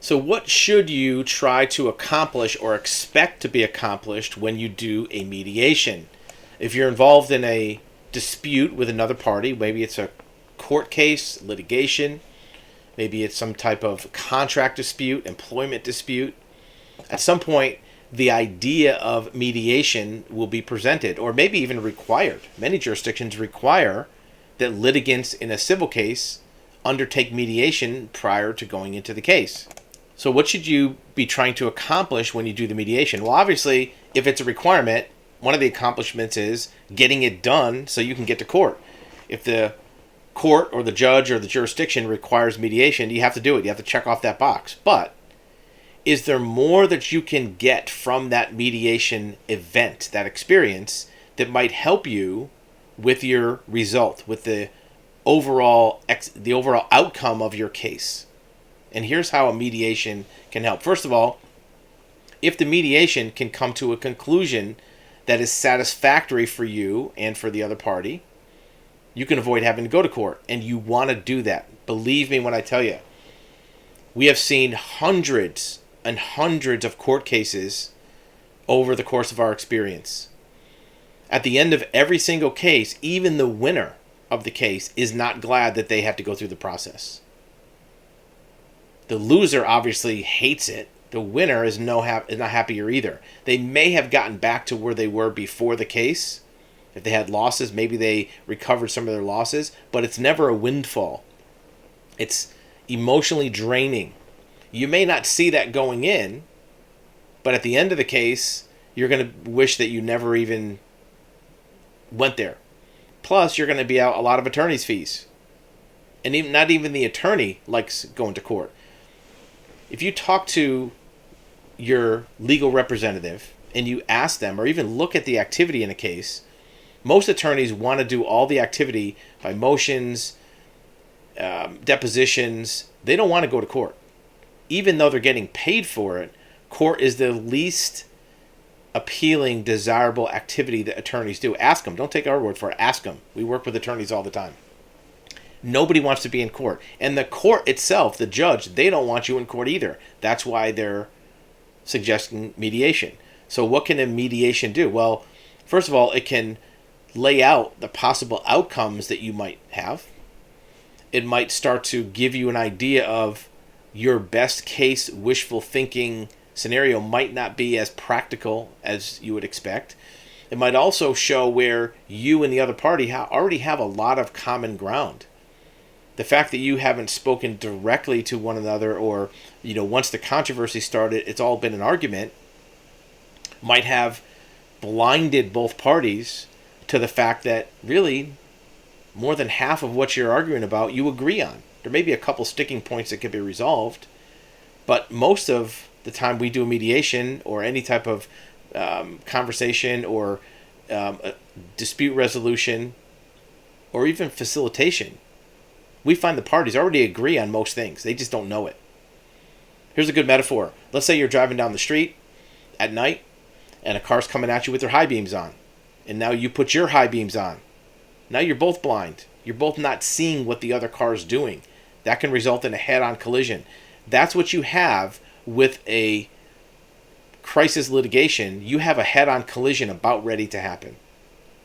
So what should you try to accomplish or expect to be accomplished when you do a mediation? If you're involved in a dispute with another party, maybe it's a court case, litigation, maybe it's some type of contract dispute, employment dispute, at some point the idea of mediation will be presented, or maybe even required. Many jurisdictions require that litigants in a civil case undertake mediation prior to going into the case. So what should you be trying to accomplish when you do the mediation? Well, obviously, if it's a requirement, one of the accomplishments is getting it done so you can get to court. If the court or the judge or the jurisdiction requires mediation, you have to do it. You have to check off that box. But is there more that you can get from that mediation event, that experience, that might help you with your result, with the overall outcome of your case? And here's how a mediation can help. First of all, if the mediation can come to a conclusion that is satisfactory for you and for the other party, you can avoid having to go to court. And you want to do that. Believe me when I tell you. We have seen hundreds and hundreds of court cases over the course of our experience. At the end of every single case, even the winner of the case is not glad that they have to go through the process. The loser obviously hates it. The winner is not happier either. They may have gotten back to where they were before the case. If they had losses, maybe they recovered some of their losses, but it's never a windfall. It's emotionally draining. You may not see that going in, but at the end of the case, you're going to wish that you never even went there. Plus, you're going to be out a lot of attorney's fees. And not even the attorney likes going to court. If you talk to your legal representative and you ask them, or even look at the activity in a case, most attorneys want to do all the activity by motions, depositions. They don't want to go to court. Even though they're getting paid for it, court is the least appealing, desirable activity that attorneys do. Ask them. Don't take our word for it. Ask them. We work with attorneys all the time. Nobody wants to be in court. And the court itself, the judge, they don't want you in court either. That's why they're suggesting mediation. So what can a mediation do? Well, first of all, it can lay out the possible outcomes that you might have. It might start to give you an idea of your best case wishful thinking scenario might not be as practical as you would expect. It might also show where you and the other party already have a lot of common ground. The fact that you haven't spoken directly to one another, or once the controversy started, it's all been an argument, might have blinded both parties to the fact that really more than half of what you're arguing about you agree on. There may be a couple sticking points that could be resolved, but most of the time we do a mediation or any type of conversation or a dispute resolution or even facilitation, we find the parties already agree on most things. They just don't know it. Here's a good metaphor. Let's say you're driving down the street at night and a car's coming at you with their high beams on. And now you put your high beams on. Now you're both blind. You're both not seeing what the other car is doing. That can result in a head-on collision. That's what you have with a crisis litigation. You have a head-on collision about ready to happen.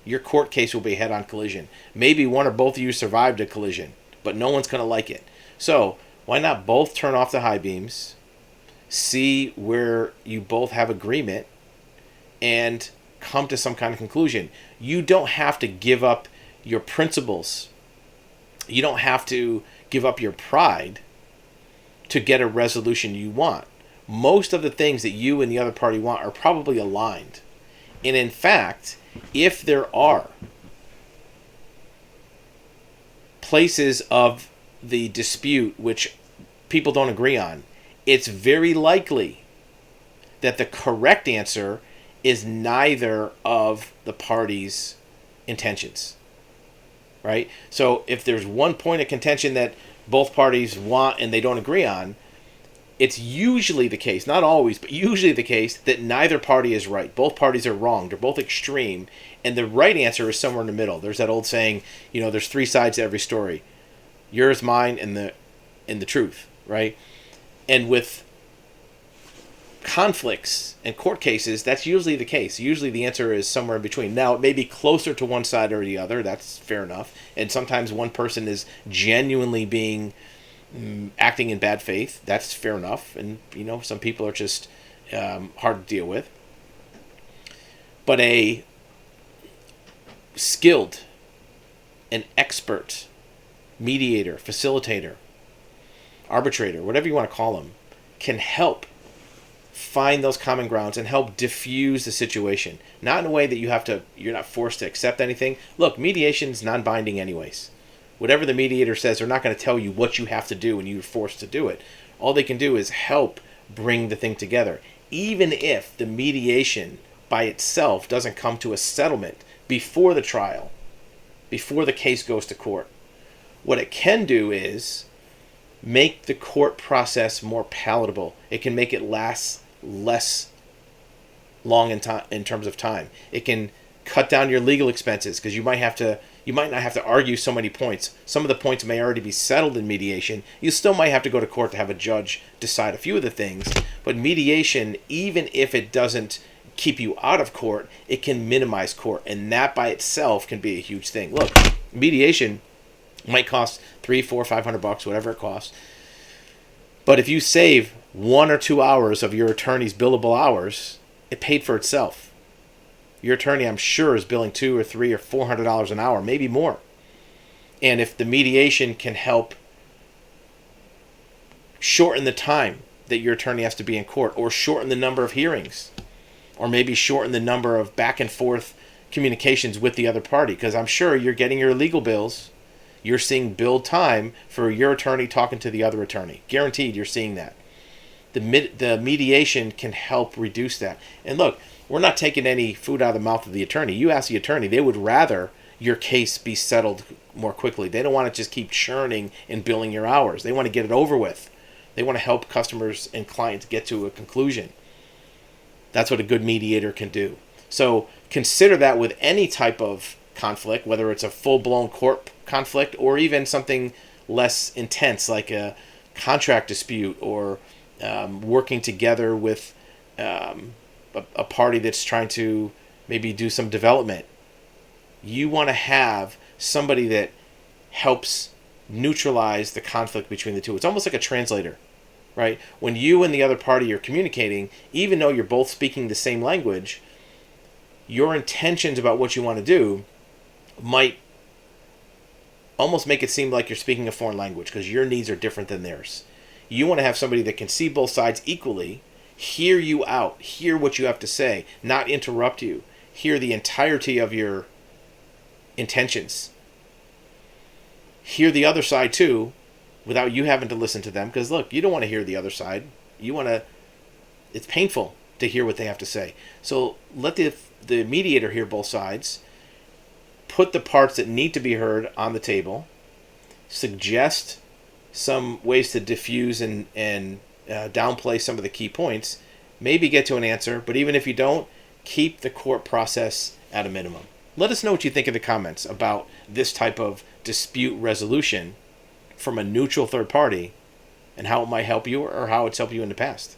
Your court case will be a head-on collision. Maybe one or both of you survived a collision, but no one's going to like it. So why not both turn off the high beams, see where you both have agreement, and come to some kind of conclusion. You don't have to give up your principles. You don't have to give up your pride to get a resolution you want. Most of the things that you and the other party want are probably aligned. And in fact, if there are places of the dispute which people don't agree on, it's very likely that the correct answer is neither of the parties' intentions. Right? So if there's one point of contention that both parties want and they don't agree on, it's usually the case, not always, but usually the case that neither party is right. Both parties are wrong. They're both extreme. And the right answer is somewhere in the middle. There's that old saying, there's three sides to every story. Yours, mine, and the truth, right? And with conflicts and court cases, that's usually the case. Usually the answer is somewhere in between. Now, it may be closer to one side or the other. That's fair enough. And sometimes one person is genuinely acting in bad faith. That's fair enough. And, some people are just hard to deal with. But a skilled, an expert mediator, facilitator, arbitrator, whatever you want to call them, can help find those common grounds and help diffuse the situation. Not in a way that you're not forced to accept anything. Look, mediation is non-binding anyways. Whatever the mediator says, they're not going to tell you what you have to do when you're forced to do it. All they can do is help bring the thing together. Even if the mediation by itself doesn't come to a settlement before the trial, before the case goes to court, what it can do is make the court process more palatable. It can make it last less long in terms of time. It can cut down your legal expenses because you might not have to argue so many points. Some of the points may already be settled in mediation. You still might have to go to court to have a judge decide a few of the things. But mediation, even if it doesn't keep you out of court, it can minimize court, and that by itself can be a huge thing. Look, mediation might cost $300, $400, $500, whatever it costs. But if you save 1 or 2 hours of your attorney's billable hours, it paid for itself. Your attorney, I'm sure, is billing $200 or $300 or $400 an hour, maybe more. And if the mediation can help shorten the time that your attorney has to be in court, or shorten the number of hearings, or maybe shorten the number of back and forth communications with the other party, because I'm sure you're getting your legal bills. You're seeing billed time for your attorney talking to the other attorney. Guaranteed you're seeing that. The mediation can help reduce that. And look, we're not taking any food out of the mouth of the attorney. You ask the attorney, they would rather your case be settled more quickly. They don't want to just keep churning and billing your hours. They want to get it over with. They want to help customers and clients get to a conclusion. That's what a good mediator can do. So consider that with any type of conflict, whether it's a full-blown court conflict or even something less intense like a contract dispute, or working together with a party that's trying to maybe do some development. You want to have somebody that helps neutralize the conflict between the two. It's almost like a translator, right? When you and the other party are communicating, even though you're both speaking the same language, your intentions about what you want to do might almost make it seem like you're speaking a foreign language because your needs are different than theirs. You want to have somebody that can see both sides equally, hear you out, hear what you have to say, not interrupt you, hear the entirety of your intentions, hear the other side too, without you having to listen to them. Because look, you don't want to hear the other side. It's painful to hear what they have to say. So let the mediator hear both sides, put the parts that need to be heard on the table, suggest some ways to diffuse and downplay some of the key points, maybe get to an answer, but even if you don't, keep the court process at a minimum. Let us know what you think in the comments about this type of dispute resolution from a neutral third party and how it might help you or how it's helped you in the past.